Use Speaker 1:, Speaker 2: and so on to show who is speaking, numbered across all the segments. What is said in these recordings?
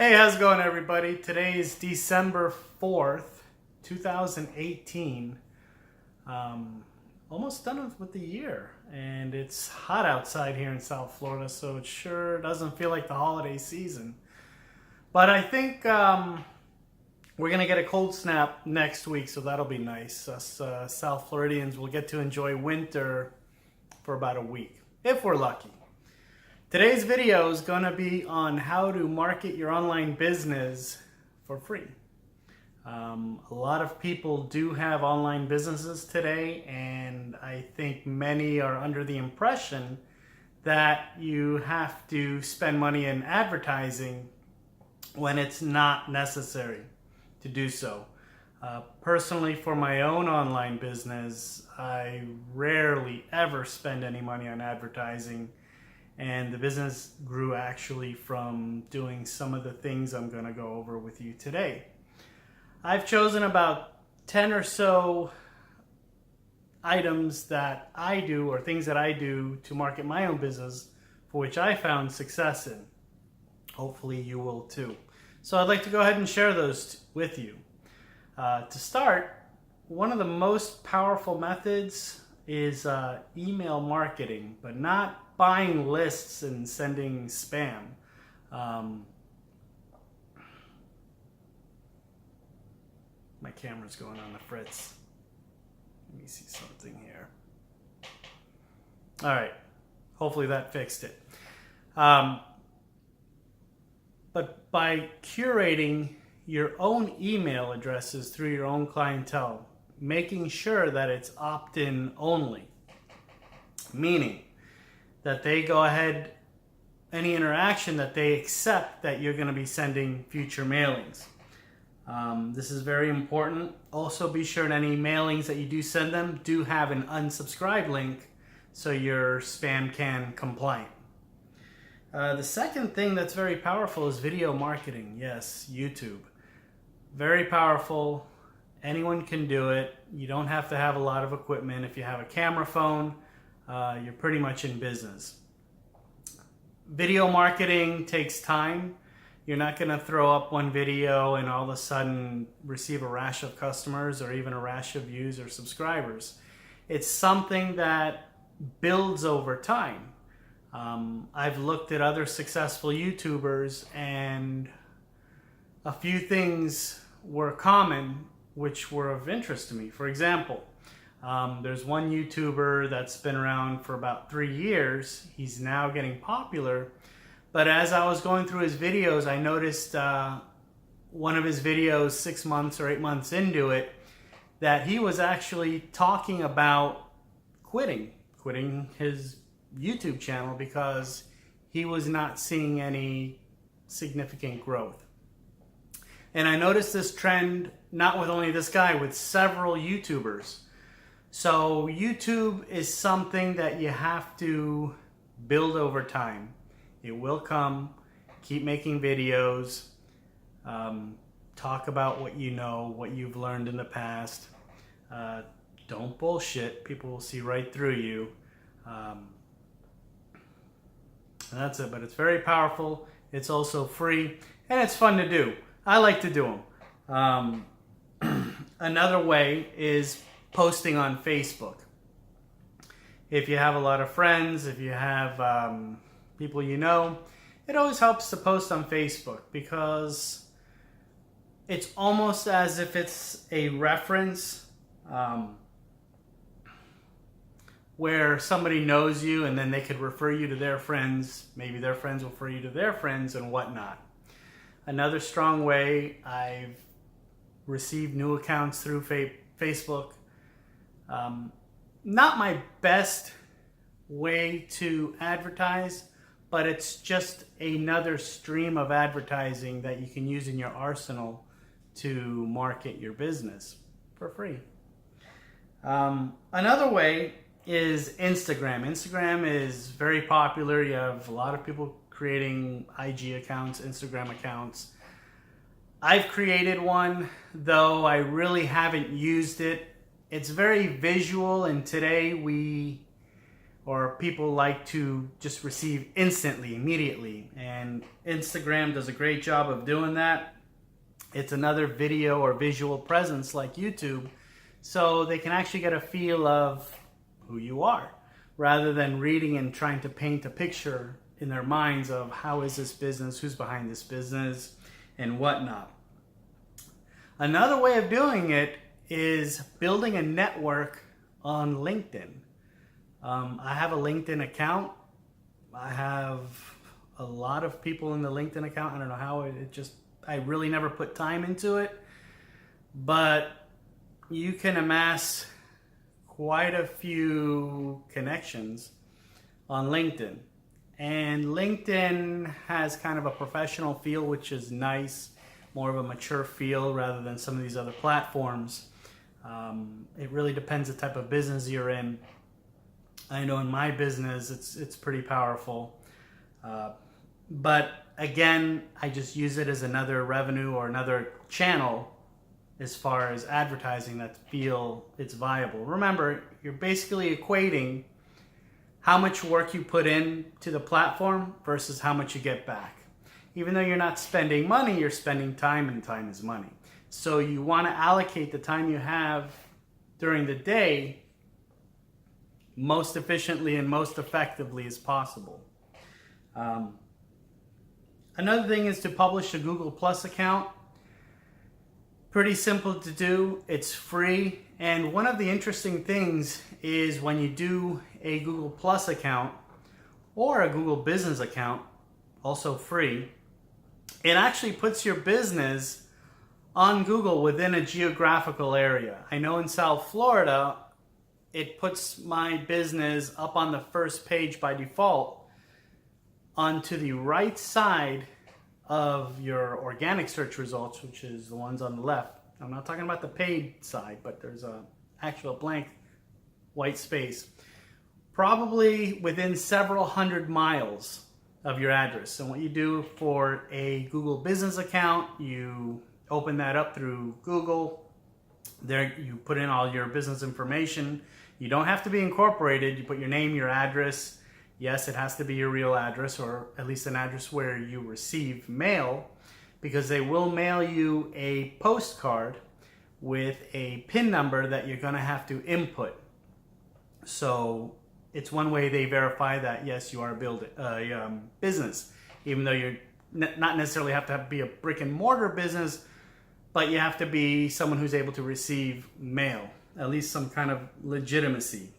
Speaker 1: Hey, how's it going, everybody? Today is December 4th, 2018. Almost done with the year, and it's hot outside here in South Florida, so it sure doesn't feel like the holiday season. But I think we're going to get a cold snap next week, so that'll be nice. Us South Floridians will get to enjoy winter for about a week, if we're lucky. Today's video is going to be on how to market your online business for free. A lot of people do have online businesses today, and I think many are under the impression that you have to spend money in advertising when it's not necessary to do so. Personally, for my own online business, I rarely ever spend any money on advertising. And the business grew actually from doing some of the things I'm going to go over with you today. I've chosen about 10 or so items that I do, or things that I do to market my own business, for which I found success in. Hopefully you will too. So I'd like to go ahead and share those with you. To start, one of the most powerful methods is email marketing, but not buying lists and sending spam. My camera's going on the fritz. Let me see something here. All right, hopefully that fixed it. But by curating your own email addresses through your own clientele, making sure that it's opt-in only, meaning that they go ahead, any interaction that they accept that you're going to be sending future mailings. This is very important. Also, be sure that any mailings that you do send them do have an unsubscribe link so your spam can compliant. The second thing that's very powerful is video marketing. Yes, YouTube. Very powerful. Anyone can do it. You don't have to have a lot of equipment. If you have a camera phone, you're pretty much in business. Video marketing takes time. You're not going to throw up one video and all of a sudden receive a rash of customers or even a rash of views or subscribers. It's something that builds over time. I've looked at other successful YouTubers, and a few things were common which were of interest to me. For example, there's one YouTuber that's been around for about 3 years. He's now getting popular. But as I was going through his videos, I noticed one of his videos 6 months or 8 months into it, that he was actually talking about quitting his YouTube channel because he was not seeing any significant growth. And I noticed this trend, not with only this guy, with several YouTubers. So YouTube is something that you have to build over time. It will come. Keep making videos. Talk about what you know, what you've learned in the past. Don't bullshit. People will see right through you. And that's it. But it's very powerful. It's also free. And it's fun to do. I like to do them. Another way is posting on Facebook. If you have a lot of friends, if you have people you know, it always helps to post on Facebook because it's almost as if it's a reference where somebody knows you and then they could refer you to their friends. Maybe their friends will refer you to their friends and whatnot. Another strong way, I've received new accounts through Facebook. Not my best way to advertise, but it's just another stream of advertising that you can use in your arsenal to market your business for free. Another way is Instagram. Instagram is very popular. You have a lot of people creating IG accounts, Instagram accounts. I've created one, though I really haven't used it. It's very visual, and today we or people like to just receive instantly, immediately. And Instagram does a great job of doing that. It's another video or visual presence like YouTube, so they can actually get a feel of who you are, rather than reading and trying to paint a picture in their minds of how is this business, who's behind this business, and whatnot. Another way of doing it is building a network on LinkedIn. I have a LinkedIn account. I have a lot of people in the LinkedIn account. I don't know how I really never put time into it, but you can amass quite a few connections on LinkedIn. And LinkedIn has kind of a professional feel, which is nice, more of a mature feel rather than some of these other platforms. It really depends the type of business you're in. I know in my business it's pretty powerful. But again, I just use it as another revenue or another channel as far as advertising that feel it's viable. Remember, you're basically equating how much work you put in to the platform versus how much you get back. Even though you're not spending money, you're spending time, and time is money. So you want to allocate the time you have during the day most efficiently and most effectively as possible. Another thing is to publish a Google Plus account. Pretty simple to do. It's free. And one of the interesting things is when you do a Google Plus account or a Google Business account, also free, it actually puts your business on Google within a geographical area. I know in South Florida, it puts my business up on the first page by default onto the right side of your organic search results, which is the ones on the left. I'm not talking about the paid side, but there's a actual blank white space, probably within several hundred miles of your address. And what you do for a Google Business account, you open that up through Google. There you put in all your business information. You don't have to be incorporated. You put your name, your address. Yes, it has to be your real address, or at least an address where you receive mail, because they will mail you a postcard with a PIN number that you're going to have to input. So it's one way they verify that, yes, you are a business, even though you're not necessarily have to be a brick and mortar business, but you have to be someone who's able to receive mail, at least some kind of legitimacy.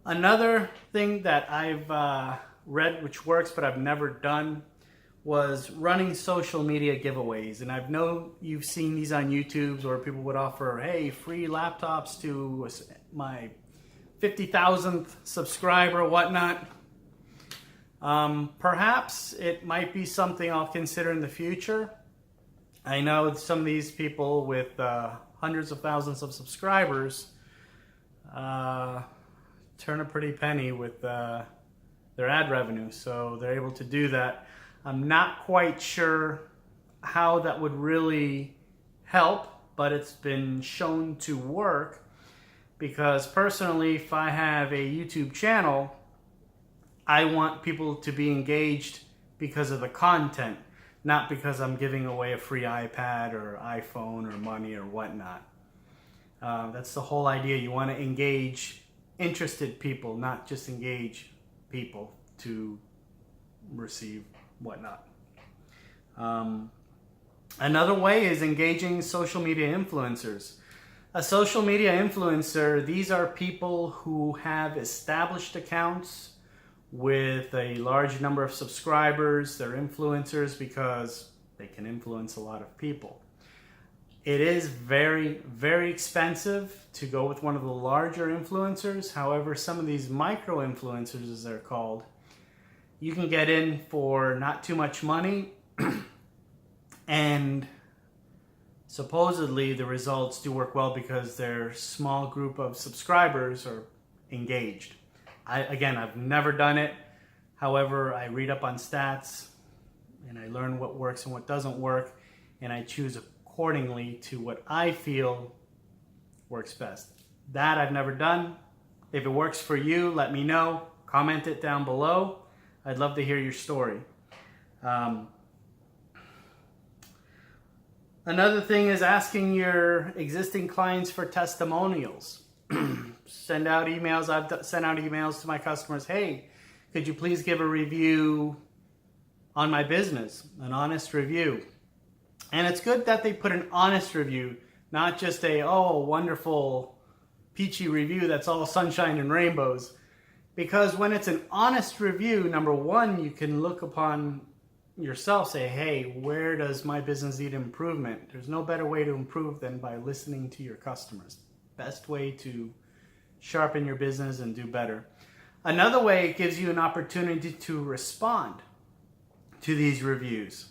Speaker 1: Another thing that I've read which works but I've never done was running social media giveaways. And I know you've seen these on YouTube where people would offer, hey, free laptops to my 50,000th subscriber, whatnot. Perhaps it might be something I'll consider in the future. I know some of these people with hundreds of thousands of subscribers turn a pretty penny with their ad revenue, so they're able to do that. I'm not quite sure how that would really help, but it's been shown to work, because personally, if I have a YouTube channel, I want people to be engaged because of the content, not because I'm giving away a free iPad or iPhone or money or whatnot. That's the whole idea. You want to engage interested people, not just engage people to receive whatnot. Another way is engaging social media influencers. A social media influencer, these are people who have established accounts with a large number of subscribers. They're influencers because they can influence a lot of people. It is very, very expensive to go with one of the larger influencers. However, some of these micro influencers, as they're called, you can get in for not too much money, and supposedly the results do work well because their small group of subscribers are engaged. I've never done it. However, I read up on stats and I learn what works and what doesn't work, and I choose accordingly to what I feel works best. That I've never done. If it works for you, let me know. Comment it down below. I'd love to hear your story. Another thing is asking your existing clients for testimonials. Send out emails. I've sent out emails to my customers. Hey, could you please give a review on my business, an honest review? And it's good that they put an honest review, not just a, oh, wonderful, peachy review that's all sunshine and rainbows. Because when it's an honest review, number one, you can look upon yourself, say, hey, where does my business need improvement? There's no better way to improve than by listening to your customers. Best way to sharpen your business and do better. Another way, it gives you an opportunity to respond to these reviews.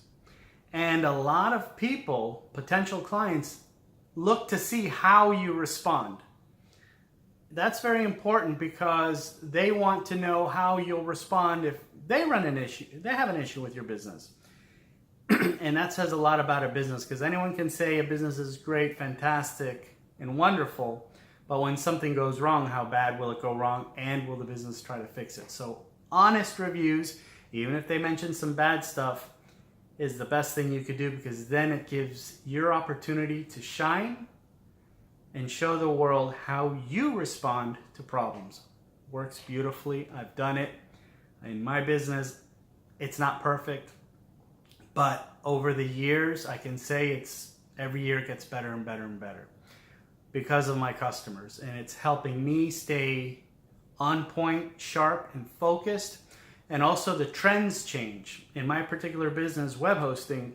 Speaker 1: And a lot of people, potential clients, look to see how you respond. That's very important because they want to know how you'll respond if they run an issue, they have an issue with your business. And that says a lot about a business, because anyone can say a business is great, fantastic, and wonderful, but when something goes wrong, how bad will it go wrong, and will the business try to fix it? So honest reviews, even if they mention some bad stuff, is the best thing you could do, because then it gives your opportunity to shine and show the world how you respond to problems. Works beautifully. I've done it in my business. It's not perfect, but over the years, I can say every year it gets better and better and better because of my customers, and it's helping me stay on point, sharp, and focused. And also the trends change. In my particular business, web hosting,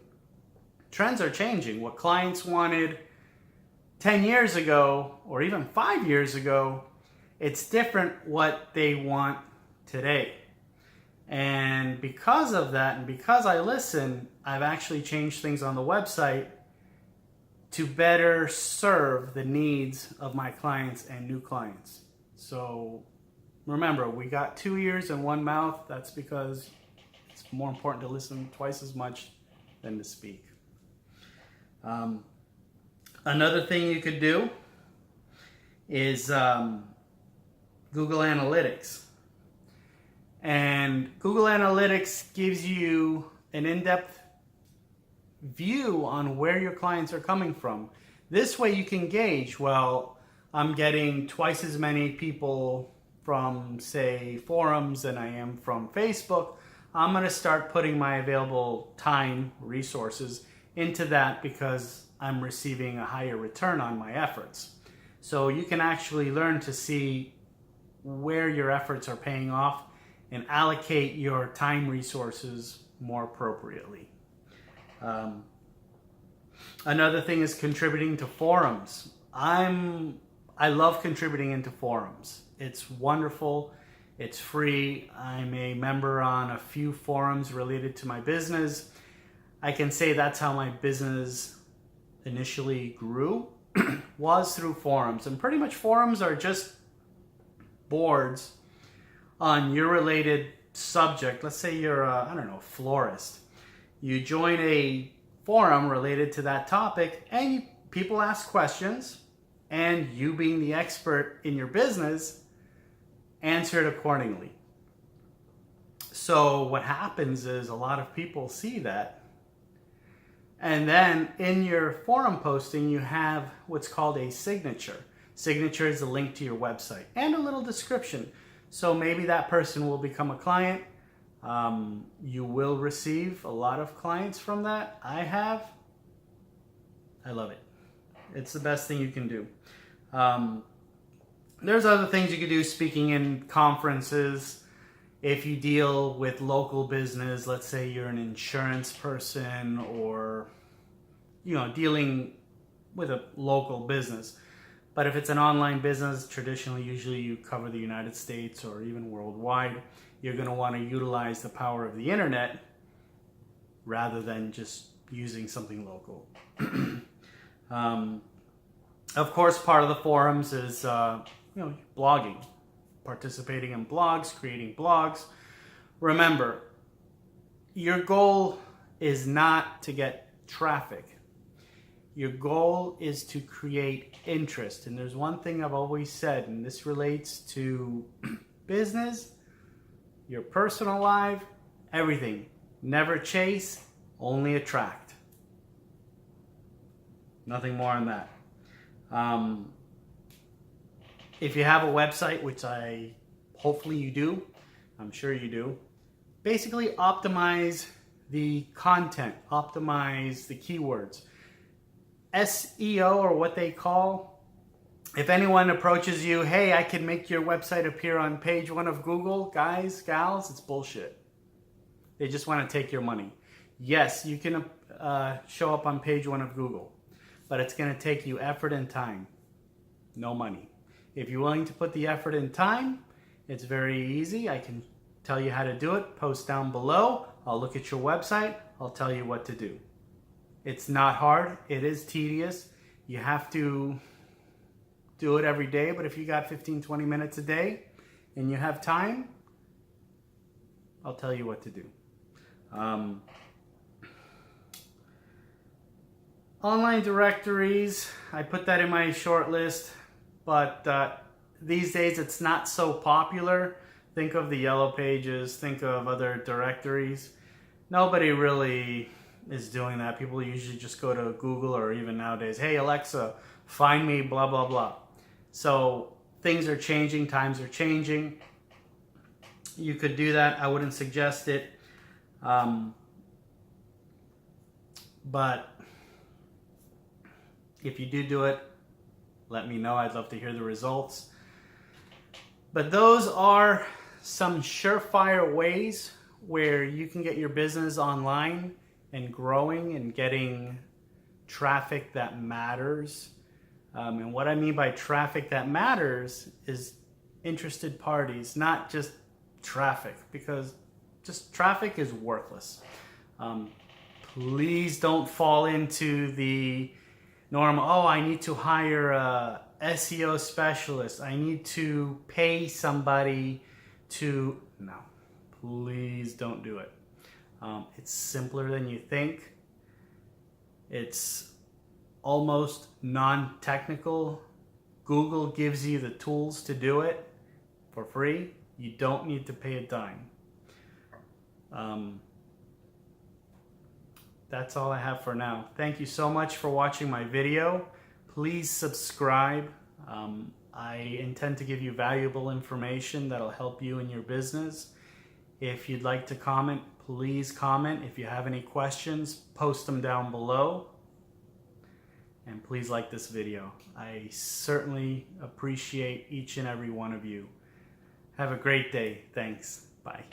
Speaker 1: trends are changing. What clients wanted 10 years ago, or even 5 years ago, it's different what they want today. And because of that, and because I listen, I've actually changed things on the website to better serve the needs of my clients and new clients. So remember, we got 2 ears and 1 mouth. That's because it's more important to listen twice as much than to speak. Another thing you could do is Google Analytics. And Google Analytics gives you an in-depth view on where your clients are coming from. This way you can gauge, well, I'm getting twice as many people from, say, forums than I am from Facebook. I'm going to start putting my available time, resources into that because I'm receiving a higher return on my efforts. So you can actually learn to see where your efforts are paying off and allocate your time resources more appropriately. Another thing is contributing to forums. I love contributing into forums. It's wonderful. It's free. I'm a member on a few forums related to my business. I can say that's how my business initially grew, was through forums. And pretty much forums are just boards on your related subject. Let's say you're a florist. You join a forum related to that topic, and people ask questions, and you, being the expert in your business, answer it accordingly. So what happens is a lot of people see that, and then in your forum posting you have what's called a signature. Signature is a link to your website and a little description. So maybe that person will become a client. You will receive a lot of clients from that. I love it. It's the best thing you can do. There's other things you could do, speaking in conferences. If you deal with local business, let's say you're an insurance person, or dealing with a local business. But if it's an online business, traditionally, usually you cover the United States or even worldwide, you're going to want to utilize the power of the internet rather than just using something local. Of course, part of the forums is blogging, participating in blogs, creating blogs. Remember, your goal is not to get traffic. Your goal is to create interest. And there's one thing I've always said, and this relates to business, your personal life, everything. Never chase, only attract. Nothing more on that. If you have a website, which hopefully you do, I'm sure you do, basically optimize the content, optimize the keywords. SEO, or what they call, if anyone approaches you, hey, I can make your website appear on page 1 of Google, guys, gals, it's bullshit. They just want to take your money. Yes, you can show up on page 1 of Google, but it's going to take you effort and time, no money. If you're willing to put the effort and time, it's very easy. I can tell you how to do it. Post down below. I'll look at your website. I'll tell you what to do. It's not hard. It is tedious. You have to do it every day, but if you got 15-20 minutes a day and you have time, I'll tell you what to do. Online directories, I put that in my short list, but these days it's not so popular. Think of the Yellow Pages, think of other directories. Nobody really is doing that. People usually just go to Google, or even nowadays, hey Alexa, find me blah blah blah. So things are changing, times are changing. You could do that. I wouldn't suggest it. But if you do it, let me know. I'd love to hear the results. But those are some surefire ways where you can get your business online and growing and getting traffic that matters. And what I mean by traffic that matters is interested parties, not just traffic, because just traffic is worthless. Please don't fall into the norm, oh, I need to hire a SEO specialist. I need to pay somebody to... No, please don't do it. It's simpler than you think. It's almost non-technical. Google gives you the tools to do it for free. You don't need to pay a dime. That's all I have for now. Thank you so much for watching my video. Please subscribe. I intend to give you valuable information that'll help you in your business. If you'd like to comment, please comment. If you have any questions, post them down below. And please like this video. I certainly appreciate each and every one of you. Have a great day. Thanks. Bye.